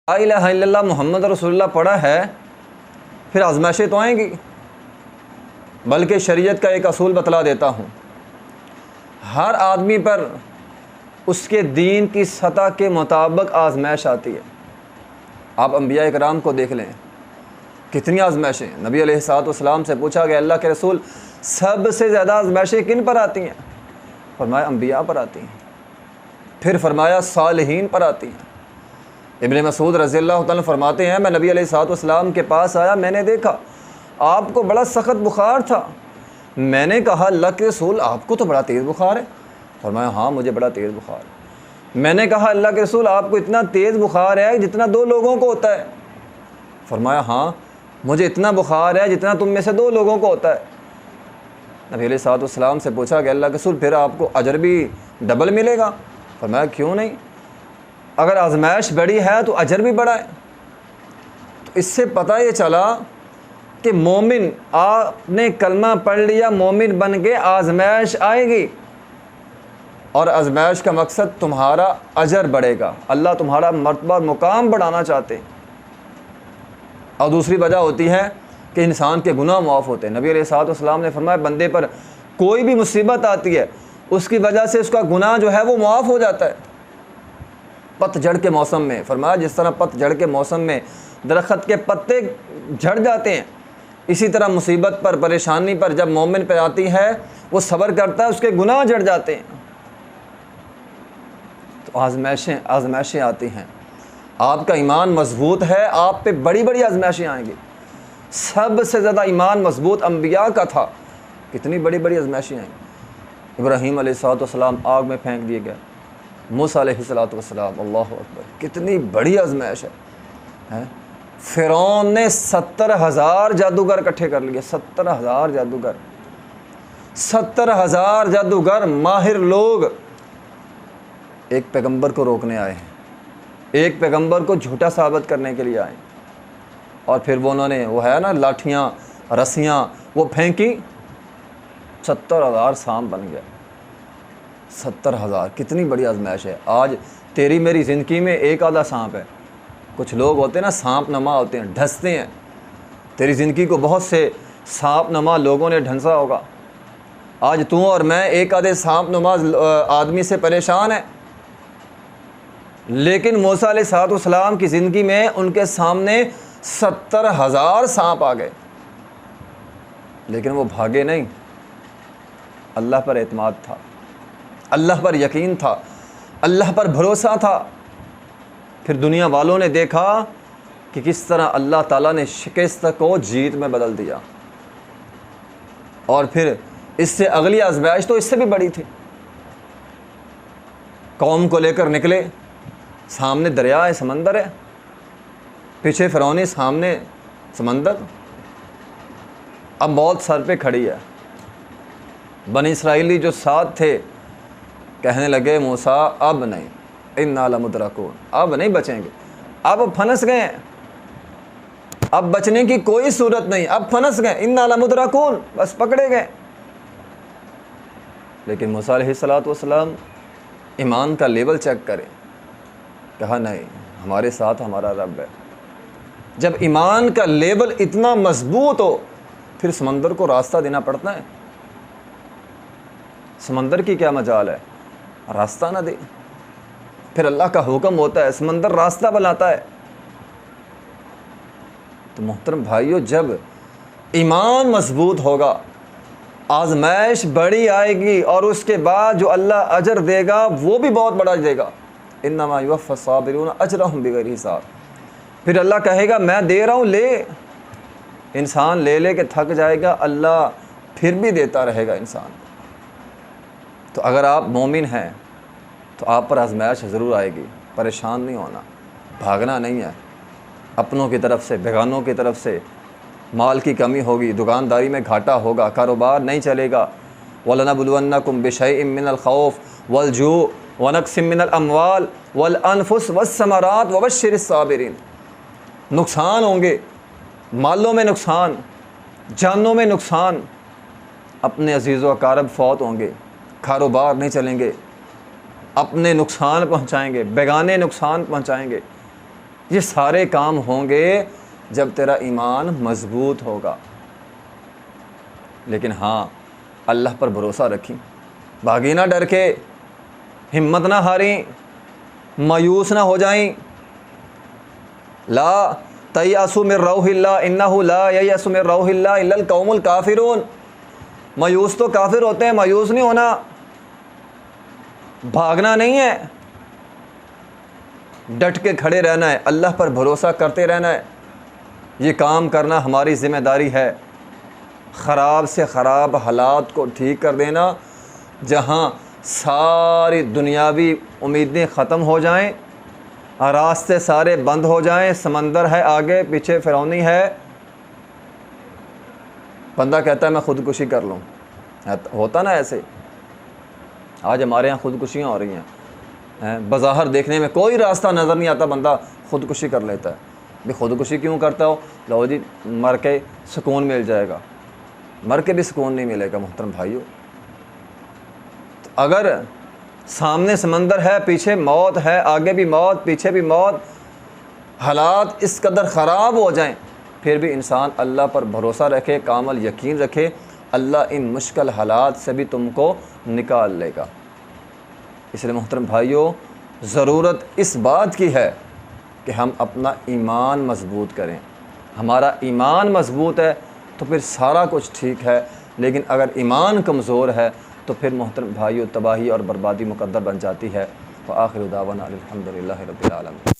لا الہ الا اللہ محمد رسول اللہ پڑھا ہے پھر آزمائشیں تو آئیں گی، بلکہ شریعت کا ایک اصول بتلا دیتا ہوں، ہر آدمی پر اس کے دین کی سطح کے مطابق آزمائش آتی ہے۔ آپ انبیاء کرام کو دیکھ لیں، کتنی آزمائشیں۔ نبی علیہ الصلوۃ والسلام سے پوچھا گیا، اللہ کے رسول سب سے زیادہ آزمائشیں کن پر آتی ہیں؟ فرمایا انبیاء پر آتی ہیں، پھر فرمایا صالحین پر آتی ہیں۔ ابن مسعود رضی اللہ تعالیٰ فرماتے ہیں، میں نبی علیہ الصلوۃ والسلام کے پاس آیا، میں نے دیکھا آپ کو بڑا سخت بخار تھا۔ میں نے کہا اللہ کے رسول آپ کو تو بڑا تیز بخار ہے۔ فرمایا ہاں مجھے بڑا تیز بخار ہے۔ میں نے کہا اللہ کے رسول آپ کو اتنا تیز بخار ہے جتنا 2 لوگوں کو ہوتا ہے۔ فرمایا ہاں مجھے اتنا بخار ہے جتنا تم میں سے 2 لوگوں کو ہوتا ہے۔ نبی علیہ الصلوۃ والسلام سے پوچھا کہ اللہ کے رسول پھر آپ کو اجر بھی ڈبل ملے گا؟ فرمایا کیوں نہیں، اگر آزمائش بڑی ہے تو اجر بھی بڑا ہے۔ تو اس سے پتہ یہ چلا کہ مومن، آپ نے کلمہ پڑھ لیا مومن بن کے، آزمائش آئے گی، اور آزمائش کا مقصد تمہارا اجر بڑھے گا، اللہ تمہارا مرتبہ مقام بڑھانا چاہتے ہیں۔ اور دوسری وجہ ہوتی ہے کہ انسان کے گناہ معاف ہوتے ہیں۔ نبی علیہ الصلوۃ والسلام نے فرمایا بندے پر کوئی بھی مصیبت آتی ہے اس کی وجہ سے اس کا گناہ جو ہے وہ معاف ہو جاتا ہے۔ پت جھڑ کے موسم میں فرمایا جس طرح پت جھڑ کے موسم میں درخت کے پتے جھڑ جاتے ہیں، اسی طرح مصیبت پر، پریشانی پر جب مومن پہ آتی ہے وہ صبر کرتا ہے، اس کے گناہ جھڑ جاتے ہیں۔ تو آزمائشیں آتی ہیں۔ آپ کا ایمان مضبوط ہے، آپ پہ بڑی بڑی آزمائشیں آئیں گی۔ سب سے زیادہ ایمان مضبوط انبیاء کا تھا، کتنی بڑی بڑی آزمائشیں آئیں گی۔ ابراہیم علیہ الصلوۃ والسلام آگ میں پھینک دیے گئے، موسیٰ علیہ الصلوۃ والسلام، اللہ اکبر، کتنی بڑی آزمائش ہے۔ فرعون نے 70,000 جادوگر اکٹھے کر لیے، 70,000 جادوگر، 70,000 جادوگر ماہر لوگ ایک پیغمبر کو روکنے آئے ہیں، ایک پیغمبر کو جھوٹا ثابت کرنے کے لیے آئے، اور پھر انہوں نے وہ ہے نا لاٹھیاں رسیاں وہ پھینکی، 70,000 سانپ بن گیا۔ 70,000 کتنی بڑی آزمائش ہے۔ آج تیری میری زندگی میں ایک آدھا سانپ ہے، کچھ لوگ ہوتے ہیں نا سانپ نما ہوتے ہیں، ڈھستے ہیں۔ تیری زندگی کو بہت سے سانپ نما لوگوں نے ڈھنسا ہوگا۔ آج تو اور میں ایک آدھے سانپ نما آدمی سے پریشان ہیں، لیکن موسیٰ علیہ الصلوۃ والسلام کی زندگی میں ان کے سامنے 70,000 سانپ آ گئے، لیکن وہ بھاگے نہیں، اللہ پر اعتماد تھا، اللہ پر یقین تھا، اللہ پر بھروسہ تھا۔ پھر دنیا والوں نے دیکھا کہ کس طرح اللہ تعالیٰ نے شکست کو جیت میں بدل دیا، اور پھر اس سے اگلی آزمائش تو اس سے بھی بڑی تھی۔ قوم کو لے کر نکلے، سامنے دریا ہے، سمندر ہے، پیچھے فرعونی، سامنے سمندر، اب موت سر پہ کھڑی ہے۔ بنی اسرائیلی جو ساتھ تھے کہنے لگے موسیٰ اب نہیں، انا لمدرکون، اب نہیں بچیں گے، اب پھنس گئے ہیں، اب بچنے کی کوئی صورت نہیں، اب پھنس گئے، انا لمدرکون، بس پکڑے گئے۔ لیکن موسیٰ علیہ الصلوۃ والسلام ایمان کا لیول چیک کریں، کہا نہیں ہمارے ساتھ ہمارا رب ہے۔ جب ایمان کا لیول اتنا مضبوط ہو پھر سمندر کو راستہ دینا پڑتا ہے۔ سمندر کی کیا مجال ہے، راستہ نہ دے، پھر اللہ کا حکم ہوتا ہے، سمندر راستہ بناتا ہے۔ تو محترم بھائیو، جب ایمان مضبوط ہوگا آزمائش بڑی آئے گی، اور اس کے بعد جو اللہ اجر دے گا وہ بھی بہت بڑا دے گا۔ انما یوفی الصابرون اجرہم بغیر حساب، پھر اللہ کہے گا میں دے رہا ہوں، لے۔ انسان لے لے کے تھک جائے گا، اللہ پھر بھی دیتا رہے گا انسان۔ تو اگر آپ مومن ہیں تو آپ پر آزمائش ضرور آئے گی، پریشان نہیں ہونا، بھاگنا نہیں ہے اپنوں کی طرف سے، بیگانوں کی طرف سے۔ مال کی کمی ہوگی، دکانداری میں گھاٹا ہوگا، کاروبار نہیں چلے گا۔ وَلَنَبْلُوَنَّكُمْ بِشَيْءٍ مِّنَ الْخَوْفِ وَالْجُوعِ وَنَقْصٍ مِّنَ الْأَمْوَالِ وَالْأَنفُسِ وَالثَّمَرَاتِ وَبَشِّرِ الصَّابِرِينَ۔ نقصان ہوں گے، مالوں میں نقصان، جانوں میں نقصان، اپنے عزیز و اقارب فوت ہوں گے، کاروبار نہیں چلیں گے، اپنے نقصان پہنچائیں گے، بیگانے نقصان پہنچائیں گے۔ یہ سارے کام ہوں گے جب تیرا ایمان مضبوط ہوگا۔ لیکن ہاں، اللہ پر بھروسہ رکھیں، بھاگی نہ ڈر کے، ہمت نہ ہاریں، مایوس نہ ہو جائیں۔ لا تیأسوا من روح اللہ انہ لا ییأس من روح اللہ الا القوم الکافرون۔ مایوس تو کافر ہوتے ہیں، مایوس نہیں ہونا، بھاگنا نہیں ہے، ڈٹ کے کھڑے رہنا ہے، اللہ پر بھروسہ کرتے رہنا ہے۔ یہ کام کرنا ہماری ذمہ داری ہے، خراب سے خراب حالات کو ٹھیک کر دینا، جہاں ساری دنیاوی امیدیں ختم ہو جائیں، راستے سارے بند ہو جائیں، سمندر ہے آگے، پیچھے فرعونی ہے، بندہ کہتا ہے میں خودکشی کر لوں۔ ہوتا نا ایسے، آج ہمارے یہاں خودکشیاں ہو رہی ہیں، بظاہر دیکھنے میں کوئی راستہ نظر نہیں آتا، بندہ خودکشی کر لیتا ہے۔ بھی خودکشی کیوں کرتا ہو؟ لو جی مر کے سکون مل جائے گا، مر کے بھی سکون نہیں ملے گا محترم بھائیو۔ اگر سامنے سمندر ہے، پیچھے موت ہے، آگے بھی موت، پیچھے بھی موت، حالات اس قدر خراب ہو جائیں، پھر بھی انسان اللہ پر بھروسہ رکھے، کامل یقین رکھے، اللہ ان مشکل حالات سے بھی تم کو نکال لے گا۔ اس لیے محترم بھائیو، ضرورت اس بات کی ہے کہ ہم اپنا ایمان مضبوط کریں۔ ہمارا ایمان مضبوط ہے تو پھر سارا کچھ ٹھیک ہے، لیکن اگر ایمان کمزور ہے تو پھر محترم بھائیو تباہی اور بربادی مقدر بن جاتی ہے۔ وآخر دعوانا الحمدللہ رب العالمین۔